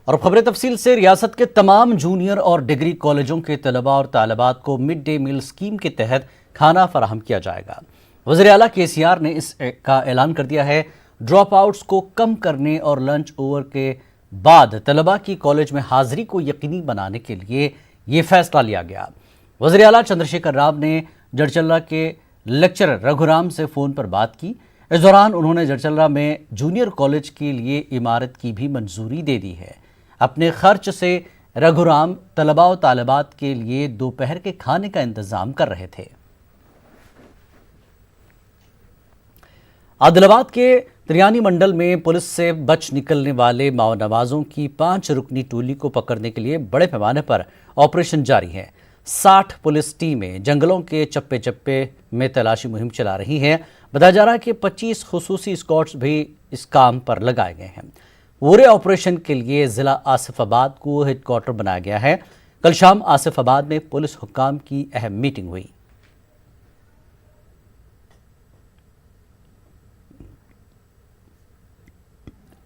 اور خبر تفصیل سے، ریاست کے تمام جونیئر اور ڈگری کالجوں کے طلباء اور طالبات کو مڈ ڈے میل اسکیم کے تحت کھانا فراہم کیا جائے گا۔ وزیر اعلیٰ KCR نے اس کا اعلان کر دیا ہے۔ ڈراپ آؤٹس کو کم کرنے اور لنچ اوور کے بعد طلباء کی کالج میں حاضری کو یقینی بنانے کے لیے یہ فیصلہ لیا گیا۔ وزیر اعلیٰ چندرشیکھر راؤ نے جڑچلہ کے لیکچرر رگھورام سے فون پر بات کی۔ اس دوران انہوں نے جڑچلہ میں جونیئر کالج کے لیے عمارت کی بھی منظوری دے دی ہے۔ اپنے خرچ سے رگھورام طلباء و طالبات کے لیے دوپہر کے کھانے کا انتظام کر رہے تھے۔ عادل آباد کے تریانی منڈل میں پولیس سے بچ نکلنے والے ماؤ نوازوں کی 5 رکنی ٹولی کو پکڑنے کے لیے بڑے پیمانے پر آپریشن جاری ہے۔ 60 پولیس ٹیمیں جنگلوں کے چپے چپے میں تلاشی مہم چلا رہی ہیں۔ بتایا جا رہا ہے کہ 25 خصوصی اسکواڈز بھی اس کام پر لگائے گئے ہیں۔ پورے آپریشن کے لیے ضلع آصف آباد کو ہیڈ کوارٹر بنایا گیا ہے۔ کل شام آصف آباد میں پولیس حکام کی اہم میٹنگ ہوئی۔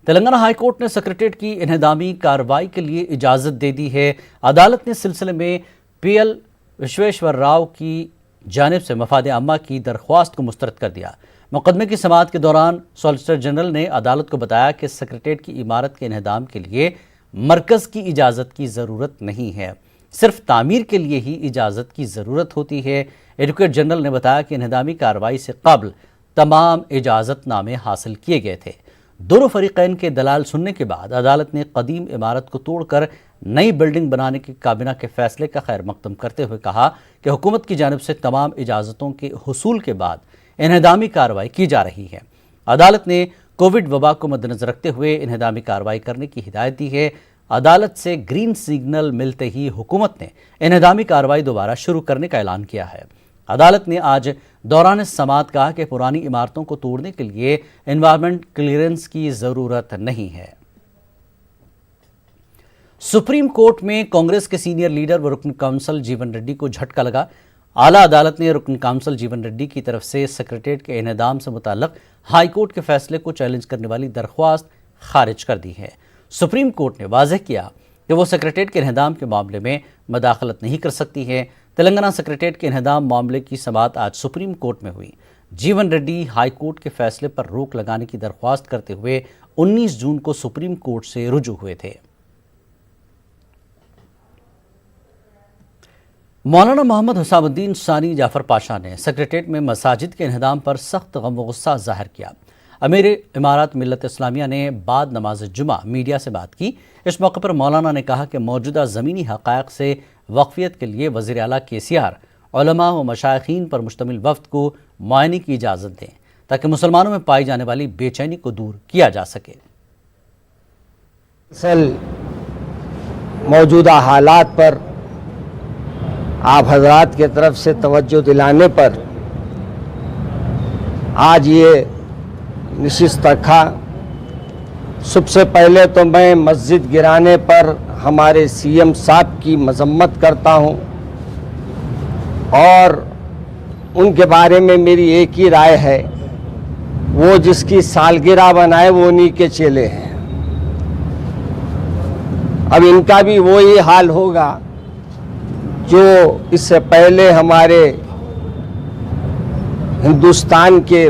تلنگانہ ہائی کورٹ نے سکریٹریٹ کی انہدامی کارروائی کے لیے اجازت دے دی ہے۔ عدالت نے سلسلے میں PL وشویشور راؤ کی جانب سے مفاد عامہ کی درخواست کو مسترد کر دیا۔ مقدمے کی سماعت کے دوران سالیسیٹر جنرل نے عدالت کو بتایا کہ سکریٹریٹ کی عمارت کے انہدام کے لیے مرکز کی اجازت کی ضرورت نہیں ہے، صرف تعمیر کے لیے ہی اجازت کی ضرورت ہوتی ہے۔ ایڈوکیٹ جنرل نے بتایا کہ انہدامی کارروائی سے قبل تمام اجازت نامے حاصل کیے گئے تھے۔ دونوں فریقین کے دلائل سننے کے بعد عدالت نے قدیم عمارت کو توڑ کر نئی بلڈنگ بنانے کی کابینہ کے فیصلے کا خیر مقدم کرتے ہوئے کہا کہ حکومت کی جانب سے تمام اجازتوں کے حصول کے بعد انہدامی کارروائی کی جا رہی ہے۔ عدالت نے کووڈ وبا کو مد نظر رکھتے ہوئے انہدامی کارروائی کرنے کی ہدایت دی ہے۔ عدالت سے گرین سگنل ملتے ہی حکومت نے انہدامی کارروائی دوبارہ شروع کرنے کا اعلان کیا ہے۔ عدالت نے آج دوران سماعت کہا کہ پرانی عمارتوں کو توڑنے کے لیے انوائرمنٹ کلیئرنس کی ضرورت نہیں ہے۔ سپریم کورٹ میں کانگریس کے سینئر لیڈر و رکن کونسل جیون ریڈی کو جھٹکا لگا۔ اعلیٰ عدالت نے رکن کونسل جیون ریڈی کی طرف سے سکریٹریٹ کے انہدام سے متعلق ہائی کورٹ کے فیصلے کو چیلنج کرنے والی درخواست خارج کر دی ہے۔ سپریم کورٹ نے واضح کیا کہ وہ سکریٹریٹ کے انہدام کے معاملے میں مداخلت نہیں کر سکتی ہے۔ تلنگانہ سکریٹریٹ کے انہدام معاملے کی سماعت آج سپریم کورٹ میں ہوئی۔ جیون ریڈی ہائی کورٹ کے فیصلے پر روک لگانے کی درخواست کرتے ہوئے 19 جون کو سپریم کورٹ سے رجوع ہوئے تھے۔ مولانا محمد حسام الدین ثانی جعفر پاشا نے سکریٹریٹ میں مساجد کے انہدام پر سخت غم و غصہ ظاہر کیا۔ امیر امارات ملت اسلامیہ نے بعد نماز جمعہ میڈیا سے بات کی۔ اس موقع پر مولانا نے کہا کہ موجودہ زمینی حقائق سے واقفیت کے لیے وزیر اعلیٰ KCR علماء و مشائخین پر مشتمل وفد کو معائنے کی اجازت دیں تاکہ مسلمانوں میں پائی جانے والی بے چینی کو دور کیا جا سکے۔ موجودہ حالات پر آپ حضرات کی طرف سے توجہ دلانے پر آج یہ نشست رکھا۔ سب سے پہلے تو میں مسجد گرانے پر ہمارے CM صاحب کی مذمت کرتا ہوں اور ان کے بارے میں میری ایک ہی رائے ہے، وہ جس کی سالگرہ بنائے وہ انہی کے چیلے ہیں۔ اب ان کا بھی وہی حال ہوگا جو اس سے پہلے ہمارے ہندوستان کے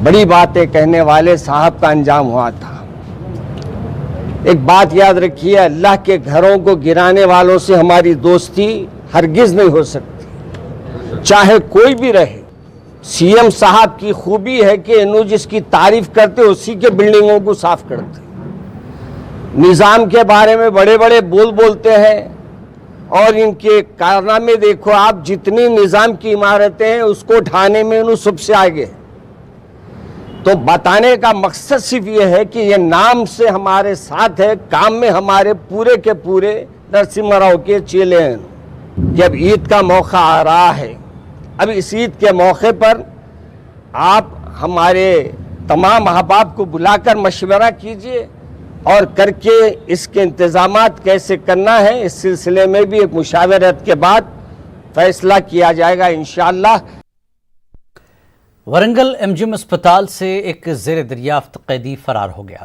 بڑی باتیں کہنے والے صاحب کا انجام ہوا تھا۔ ایک بات یاد رکھیے، اللہ کے گھروں کو گرانے والوں سے ہماری دوستی ہرگز نہیں ہو سکتی، چاہے کوئی بھی رہے۔ CM صاحب کی خوبی ہے کہ انہوں جس کی تعریف کرتے اسی کے بلڈنگوں کو صاف کرتے۔ نظام کے بارے میں بڑے بڑے بولتے ہیں اور ان کے کارنامے دیکھو آپ، جتنی نظام کی عمارتیں ہیں اس کو ڈھانے میں انہوں سب سے آگے ہیں۔ تو بتانے کا مقصد صرف یہ ہے کہ یہ نام سے ہمارے ساتھ ہے، کام میں ہمارے پورے کے پورے نرسمہا راؤ کے چیلے ہیں۔ جب عید کا موقع آ رہا ہے، اب اس عید کے موقع پر آپ ہمارے تمام احباب کو بلا کر مشورہ کیجئے اور کر کے اس کے انتظامات کیسے کرنا ہے، اس سلسلے میں بھی ایک مشاورت کے بعد فیصلہ کیا جائے گا انشاءاللہ۔ ورنگل MGM اسپتال سے ایک زیر دریافت قیدی فرار ہو گیا۔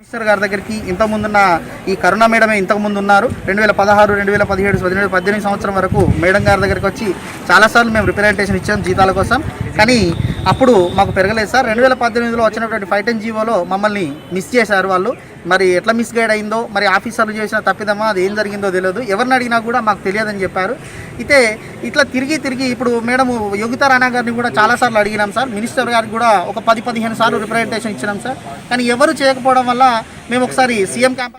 మినిస్టర్ గారి దగ్గరికి ఇంతకుముందున్న ఈ కరుణ మేడమే ఇంతకుముందు ఉన్నారు. 2016, 2017, 2018 సంవత్సరం వరకు మేడం గారి దగ్గరికి వచ్చి చాలాసార్లు మేము రిప్రజెంటేషన్ ఇచ్చాం జీతాల కోసం. కానీ అప్పుడు మాకు పెరగలేదు సార్. 2018లో వచ్చినటువంటి 510 జీవోలో మమ్మల్ని మిస్ చేశారు వాళ్ళు. మరి ఎట్లా మిస్ గైడ్ అయిందో, మరి ఆఫీసర్లు చేసిన తప్పిదమా, అది ఏం జరిగిందో తెలియదు. ఎవరిని అడిగినా కూడా మాకు తెలియదని చెప్పారు. అయితే ఇట్లా తిరిగి ఇప్పుడు మేడం యోగితా రాణా గారిని కూడా చాలాసార్లు అడిగినాం సార్. మినిస్టర్ గారికి కూడా ఒక 10-15 సార్లు రిప్రజెంటేషన్ ఇచ్చినాం సార్. కానీ ఎవరు చేయకపోవడం వల్ల మేము ఒకసారి సీఎం క్యాంప్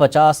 50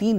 3